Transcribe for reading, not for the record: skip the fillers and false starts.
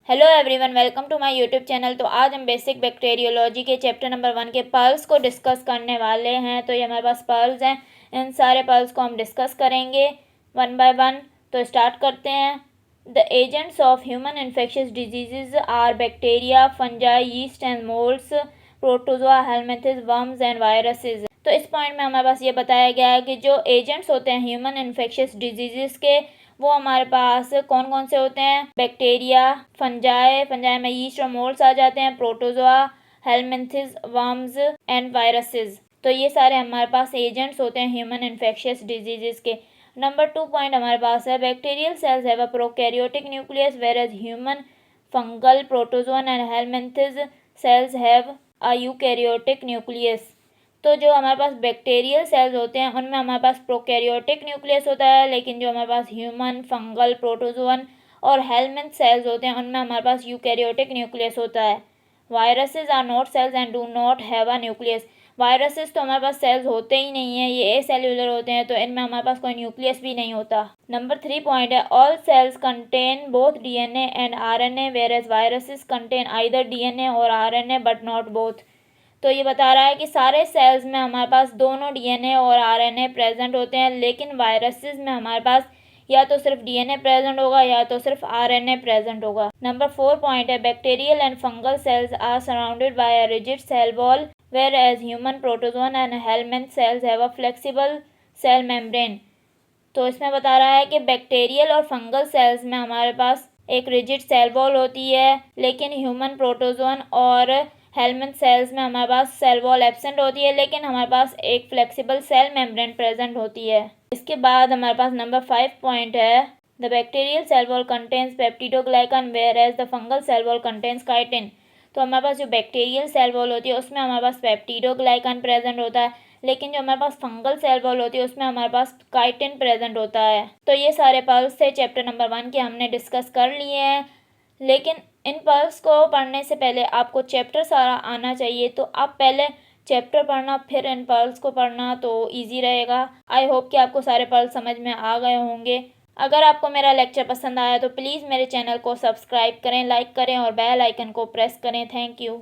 Hello everyone, welcome to my YouTube channel. तो आज हम बेसिक बैक्टीरियोलॉजी के चैप्टर नंबर 1 के पल्स को डिस्कस करने वाले हैं। तो ये हमारे पास पल्स हैं, इन सारे पल्स को हम डिस्कस करेंगे वन बाय वन। तो स्टार्ट करते हैं। The agents of human infectious diseases are bacteria, fungi, yeast and moulds, protozoa, helminthes, worms and viruses. तो इस पॉइंट में हमारे पास ये बताया गया है कि जो एजेंट्स होते हैं ह्यूमन इन्फेक्शियस डिजीजेस के, वो हमारे पास कौन कौन से होते हैं। बैक्टीरिया, फंजाई में यीस्ट और मोल्ड्स आ जाते हैं, protozoa, helminthes, worms and viruses. तो ये सारे हमारे पास एजेंट्स होते हैं ह्यूमन इन्फेक्शियस डिजीजेस के। नंबर 2 पॉइंट हमारे पास है, bacterial cells have a prokaryotic nucleus whereas human, fungal, protozoan and helminthes cells have a eukaryotic nucleus. तो जो हमारे पास बैक्टीरियल सेल्स होते हैं उनमें हमारे पास प्रोकैरियोटिक न्यूक्लियस होता है, लेकिन जो हमारे पास ह्यूमन, फंगल, प्रोटोजोअन और हेलमिंथ सेल्स होते हैं उनमें हमारे पास यूकैरियोटिक न्यूक्लियस होता है। Viruses are not cells and do not have a nucleus. Viruses तो हमारे पास सेल्स होते ही नहीं है, ये एसेल्यूलर होते हैं, तो इनमें हमारे पास कोई न्यूक्लियस भी नहीं होता। नंबर 3 पॉइंट है, all cells contain both DNA and RNA whereas viruses contain either DNA और आरएनए बट नॉट बोथ। तो ये बता रहा है कि सारे सेल्स में हमारे पास दोनों डीएनए और आरएनए प्रेजेंट होते हैं, लेकिन वायरसेस में हमारे पास या तो सिर्फ डीएनए प्रेजेंट होगा या तो सिर्फ आरएनए प्रेजेंट होगा। नंबर 4 पॉइंट है, bacterial and fungal cells are surrounded by a rigid cell wall whereas human, protozoan and helminth cells have a flexible cell membrane. तो इसमें बता रहा है कि बैक्टीरियल और फंगल सेल्स में हमारे पास एक रिजिड सेल वॉल होती है, लेकिन ह्यूमन, प्रोटोजोन और हेलमिंथ सेल्स में हमारे पास सेल वॉल एब्सेंट होती है, लेकिन हमारे पास एक फ्लेक्सिबल सेल मेम्ब्रेन प्रेजेंट होती है। इसके बाद हमारे पास नंबर 5 पॉइंट है, the bacterial cell wall contains peptidoglycan whereas the fungal cell wall contains chitin. तो हमारे पास जो बैक्टीरियल सेल वॉल होती है उसमें हमारे पास पेप्टिडोग्लाइकन प्रेजेंट होता है, लेकिन जो हमारे पास फंगल सेल वॉल होती है उसमें हमारे पास काइटिन प्रेजेंट होता है। तो ये सारे पल्स थे चैप्टर नंबर 1 के, हमने डिस्कस कर लिए हैं। लेकिन इन पल्स को पढ़ने से पहले आपको चैप्टर सारा आना चाहिए, तो आप पहले चैप्टर पढ़ना फिर इन पल्स को पढ़ना, तो इजी रहेगा। आई होप कि आपको सारे पल्स समझ में आ गए होंगे। अगर आपको मेरा लेक्चर पसंद आया तो प्लीज़ मेरे चैनल को सब्सक्राइब करें, लाइक करें और बेल आइकन को प्रेस करें। Thank you.